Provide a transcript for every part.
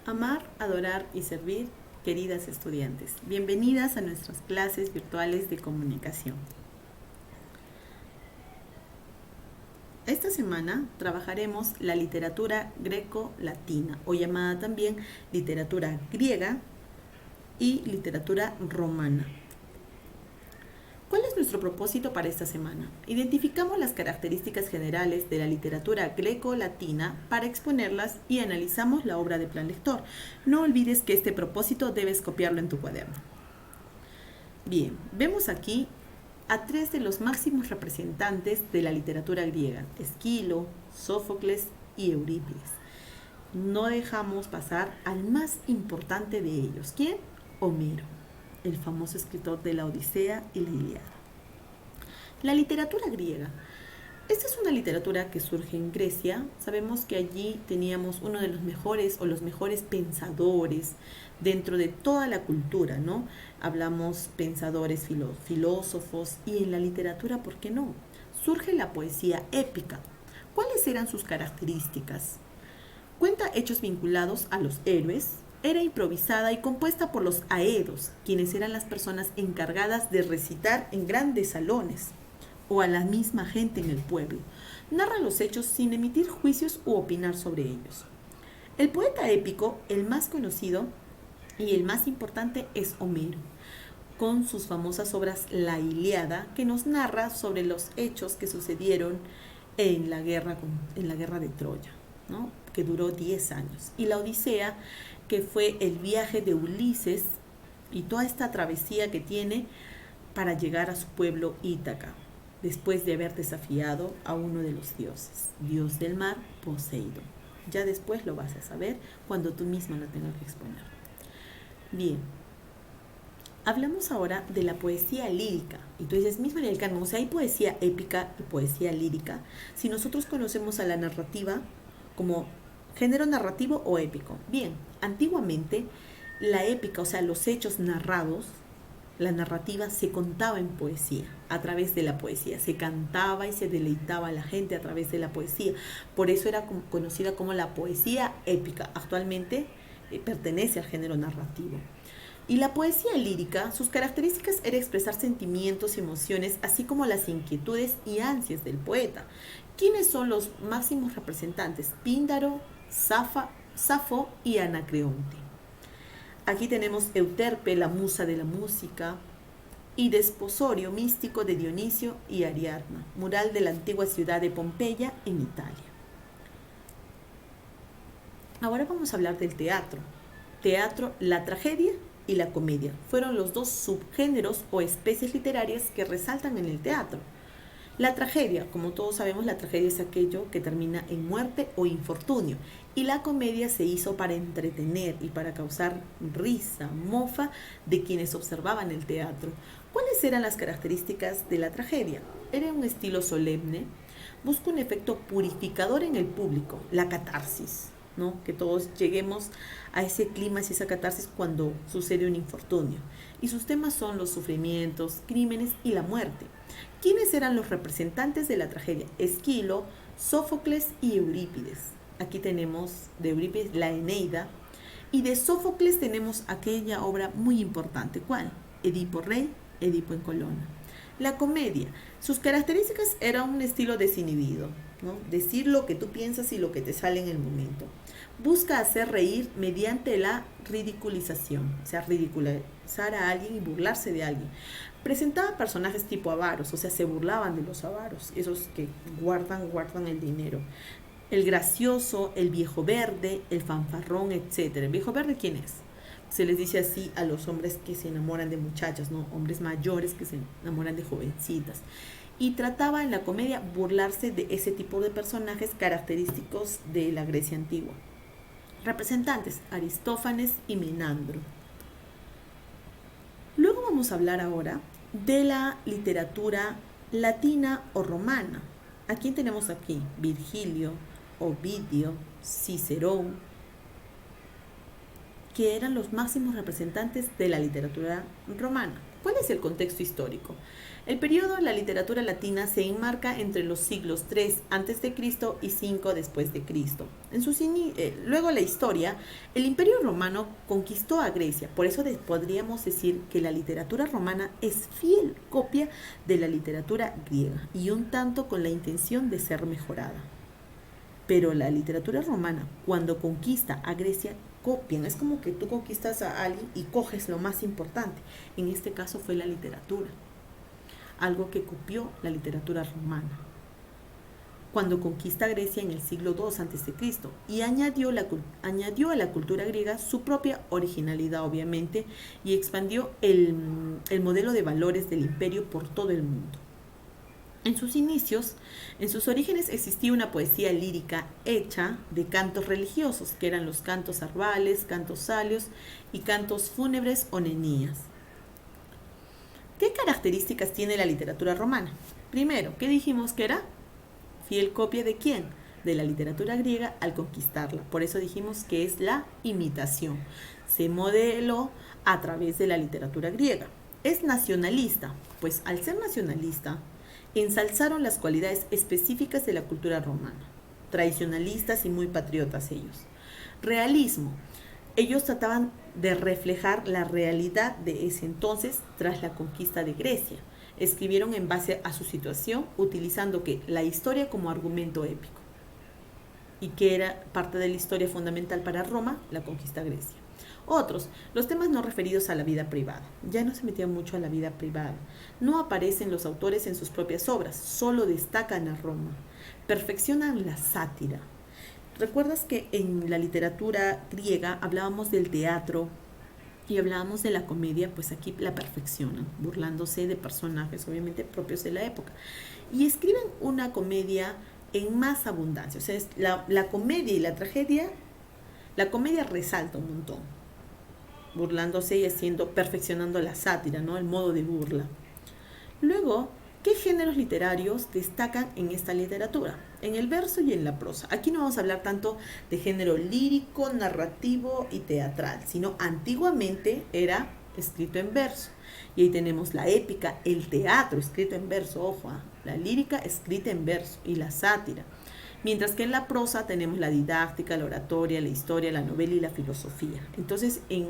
Amar, adorar y servir, queridas estudiantes. Bienvenidas a nuestras clases virtuales de comunicación. Esta semana trabajaremos la literatura greco-latina, o llamada también literatura griega y literatura romana. ¿Cuál es nuestro propósito para esta semana? Identificamos las características generales de la literatura greco-latina para exponerlas y analizamos la obra de plan lector. No olvides que este propósito debes copiarlo en tu cuaderno. Bien, vemos aquí a tres de los máximos representantes de la literatura griega: Esquilo, Sófocles y Eurípides. No dejamos pasar al más importante de ellos. ¿Quién? Homero, el famoso escritor de la Odisea y la Ilíada. La literatura griega. Esta es una literatura que surge en Grecia. Sabemos que allí teníamos uno de los mejores o los mejores pensadores dentro de toda la cultura, ¿no? Hablamos pensadores, filósofos, y en la literatura, ¿por qué no? Surge la poesía épica. ¿Cuáles eran sus características? Cuenta hechos vinculados a los héroes. Era improvisada y compuesta por los aedos, quienes eran las personas encargadas de recitar en grandes salones, o a la misma gente en el pueblo. Narra los hechos sin emitir juicios u opinar sobre ellos. El poeta épico, el más conocido y el más importante, es Homero, con sus famosas obras La Ilíada, que nos narra sobre los hechos que sucedieron en la guerra de Troya, ¿no? Que duró 10 años. Y la Odisea, que fue el viaje de Ulises y toda esta travesía que tiene para llegar a su pueblo Ítaca, después de haber desafiado a uno de los dioses, dios del mar, Poseidón. Ya después lo vas a saber cuando tú misma lo tengas que exponer. Bien, hablamos ahora de la poesía lírica. Y tú dices, misma Liliana, o sea, hay poesía épica y poesía lírica. Si nosotros conocemos a la narrativa como género narrativo o épico. Bien, antiguamente la épica, o sea, los hechos narrados, la narrativa se contaba en poesía, a través de la poesía. Se cantaba y se deleitaba a la gente a través de la poesía. Por eso era conocida como la poesía épica. Actualmente pertenece al género narrativo. Y la poesía lírica, sus características era expresar sentimientos y emociones, así como las inquietudes y ansias del poeta. ¿Quiénes son los máximos representantes? Píndaro, Safo y Anacreonte. Aquí tenemos Euterpe, la musa de la música, y Desposorio, místico de Dionisio y Ariadna, mural de la antigua ciudad de Pompeya en Italia. Ahora vamos a hablar del teatro. Teatro, la tragedia y la comedia fueron los dos subgéneros o especies literarias que resaltan en el teatro. La tragedia, como todos sabemos, la tragedia es aquello que termina en muerte o infortunio, y la comedia se hizo para entretener y para causar risa, mofa de quienes observaban el teatro. ¿Cuáles eran las características de la tragedia? Era un estilo solemne, busca un efecto purificador en el público, la catarsis, ¿no? Que todos lleguemos a ese clima, a esa catarsis cuando sucede un infortunio. Y sus temas son los sufrimientos, crímenes y la muerte. ¿Quiénes eran los representantes de la tragedia? Esquilo, Sófocles y Eurípides. Aquí tenemos de Eurípides la Eneida, y de Sófocles tenemos aquella obra muy importante. ¿Cuál? Edipo Rey, Edipo en Colona. La comedia, sus características era un estilo desinhibido, ¿no? Decir lo que tú piensas y lo que te sale en el momento. Busca hacer reír mediante la ridiculización, o sea, ridiculizar a alguien y burlarse de alguien. Presentaba personajes tipo avaros, o sea, se burlaban de los avaros, esos que guardan el dinero. El gracioso, el viejo verde, el fanfarrón, etc. ¿El viejo verde quién es? Se les dice así a los hombres que se enamoran de muchachas, ¿no? Hombres mayores que se enamoran de jovencitas. Y trataba en la comedia burlarse de ese tipo de personajes característicos de la Grecia antigua. Representantes: Aristófanes y Menandro. Luego vamos a hablar ahora de la literatura latina o romana. ¿A quién tenemos aquí? Virgilio, Ovidio, Cicerón, que eran los máximos representantes de la literatura romana. ¿Cuál es el contexto histórico? El periodo de la literatura latina se enmarca entre los siglos III a.C. y V después de Cristo. Luego la historia, el Imperio Romano conquistó a Grecia, por eso podríamos decir que la literatura romana es fiel copia de la literatura griega y un tanto con la intención de ser mejorada. Pero la literatura romana, cuando conquista a Grecia, copian. Es como que tú conquistas a alguien y coges lo más importante. En este caso fue la literatura, algo que copió la literatura romana, cuando conquista Grecia en el siglo II a.C. y añadió a la cultura griega su propia originalidad, obviamente, y expandió el modelo de valores del imperio por todo el mundo. En sus inicios, en sus orígenes, existía una poesía lírica hecha de cantos religiosos, que eran los cantos arbales, cantos salios y cantos fúnebres o nenías. ¿Qué características tiene la literatura romana? Primero, ¿qué dijimos que era? Fiel copia de quién? De la literatura griega al conquistarla. Por eso dijimos que es la imitación. Se modeló a través de la literatura griega. Es nacionalista, pues al ser nacionalista, ensalzaron las cualidades específicas de la cultura romana. Tradicionalistas y muy patriotas ellos. Realismo. Ellos trataban de reflejar la realidad de ese entonces tras la conquista de Grecia. Escribieron en base a su situación, utilizando la historia como argumento épico. Y que era parte de la historia fundamental para Roma, la conquista de Grecia. Otros, los temas no referidos a la vida privada. Ya no se metían mucho a la vida privada. No aparecen los autores en sus propias obras, solo destacan a Roma. Perfeccionan la sátira. ¿Recuerdas que en la literatura griega hablábamos del teatro y hablábamos de la comedia? Pues aquí la perfeccionan, burlándose de personajes obviamente propios de la época. Y escriben una comedia en más abundancia. O sea, la comedia y la tragedia, la comedia resalta un montón, burlándose y perfeccionando la sátira, ¿no? El modo de burla. Luego, ¿qué géneros literarios destacan en esta literatura? En el verso y en la prosa. Aquí no vamos a hablar tanto de género lírico, narrativo y teatral, sino antiguamente era escrito en verso. Y ahí tenemos la épica, el teatro escrito en verso, ojo, la lírica escrita en verso y la sátira. Mientras que en la prosa tenemos la didáctica, la oratoria, la historia, la novela y la filosofía. Entonces, en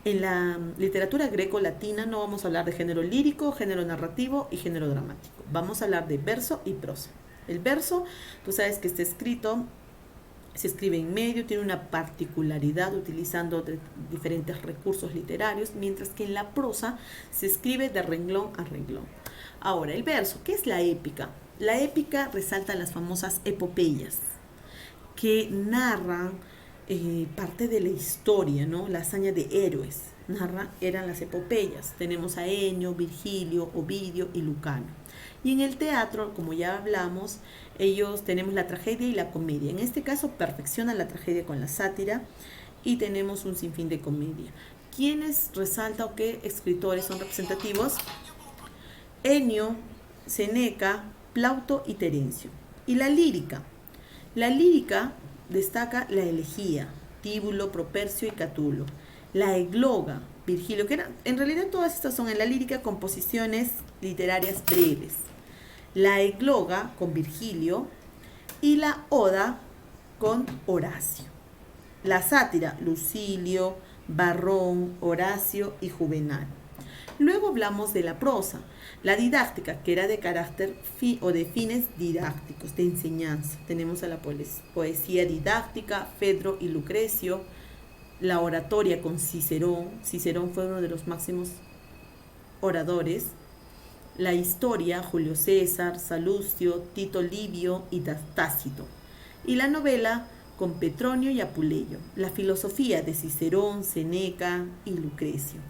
la literatura greco-latina no vamos a hablar de género lírico, género narrativo y género dramático. Vamos a hablar de verso y prosa. El verso, tú sabes que está escrito, se escribe en medio, tiene una particularidad utilizando diferentes recursos literarios, mientras que en la prosa se escribe de renglón a renglón. Ahora, el verso, ¿qué es la épica? La épica resalta las famosas epopeyas que narran parte de la historia, ¿no? La hazaña de héroes. Eran las epopeyas. Tenemos a Enio, Virgilio, Ovidio y Lucano. Y en el teatro, como ya hablamos, tenemos la tragedia y la comedia. En este caso, perfeccionan la tragedia con la sátira y tenemos un sinfín de comedia. ¿Quiénes resalta o qué escritores son representativos? Enio, Seneca, Plauto y Terencio. Y la lírica. La lírica destaca la elegía, Tíbulo, Propercio y Catulo. La egloga, Virgilio, en realidad todas estas son en la lírica composiciones literarias breves. La egloga con Virgilio y la oda con Horacio. La sátira, Lucilio, Varrón, Horacio y Juvenal. Luego hablamos de la prosa, la didáctica, que era de carácter o de fines didácticos, de enseñanza. Tenemos a la poesía didáctica, Fedro y Lucrecio, la oratoria con Cicerón. Cicerón fue uno de los máximos oradores. La historia, Julio César, Salustio, Tito Livio y Tácito. Y la novela con Petronio y Apuleyo. La filosofía de Cicerón, Seneca y Lucrecio.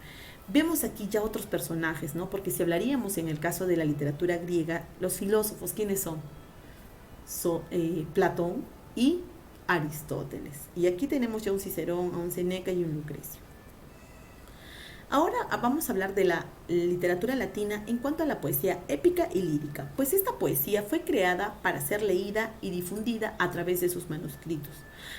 Vemos aquí ya otros personajes, ¿no? Porque si hablaríamos en el caso de la literatura griega, los filósofos, ¿quiénes son? Platón y Aristóteles. Y aquí tenemos ya un Cicerón, un Seneca y un Lucrecio. Ahora vamos a hablar de la literatura latina en cuanto a la poesía épica y lírica, pues esta poesía fue creada para ser leída y difundida a través de sus manuscritos,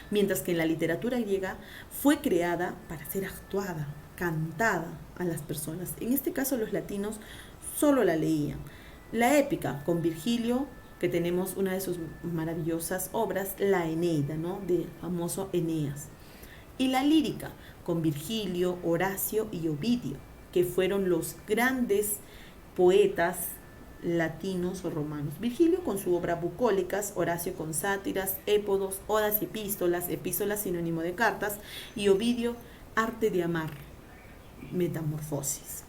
mientras que en la literatura griega fue creada para ser actuada. cantada a las personas. En este caso los latinos solo la leían. La épica con Virgilio, que tenemos una de sus maravillosas obras, la Eneida, ¿no? De famoso Eneas. Y la lírica con Virgilio, Horacio y Ovidio, que fueron los grandes poetas latinos o romanos. Virgilio con su obra Bucólicas, Horacio con sátiras, épodos, odas y epístolas sinónimo de cartas, y Ovidio, Arte de amar, Metamorfosis.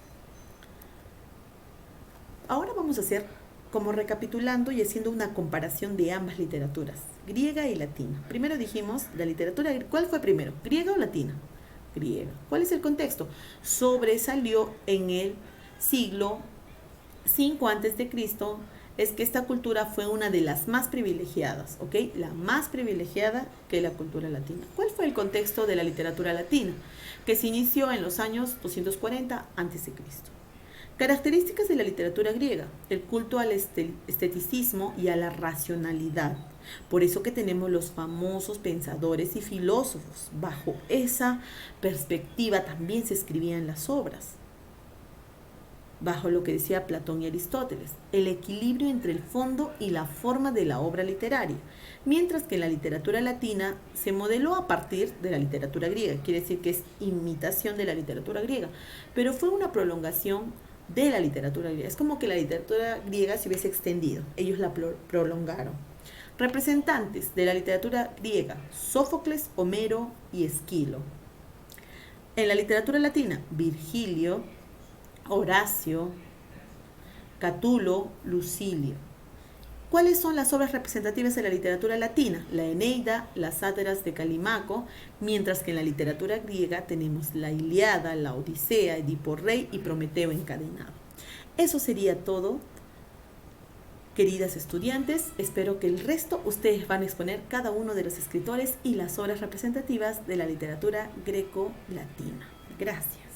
Ahora vamos a hacer como recapitulando y haciendo una comparación de ambas literaturas, griega y latina. Primero dijimos la literatura, ¿cuál fue primero? ¿Griega o latina? Griega. ¿Cuál es el contexto? Sobresalió en el siglo 5 antes de Cristo, es que esta cultura fue una de las más privilegiadas, ¿ok? La más privilegiada que la cultura latina. ¿Cuál fue el contexto de la literatura latina? Que se inició en los años 240 antes de Cristo. Características de la literatura griega: el culto al esteticismo y a la racionalidad. Por eso que tenemos los famosos pensadores y filósofos. Bajo esa perspectiva también se escribían las obras. Bajo lo que decía Platón y Aristóteles, el equilibrio entre el fondo y la forma de la obra literaria, mientras que la literatura latina se modeló a partir de la literatura griega, quiere decir que es imitación de la literatura griega, pero fue una prolongación de la literatura griega. Es como que la literatura griega se hubiese extendido, ellos la prolongaron. Representantes de la literatura griega: Sófocles, Homero y Esquilo. En la literatura latina: Virgilio, Horacio, Catulo, Lucilio. ¿Cuáles son las obras representativas de la literatura latina? La Eneida, las sátiras de Calímaco, mientras que en la literatura griega tenemos la Ilíada, la Odisea, Edipo Rey y Prometeo encadenado. Eso sería todo, queridas estudiantes. Espero que el resto ustedes van a exponer cada uno de los escritores y las obras representativas de la literatura greco-latina. Gracias.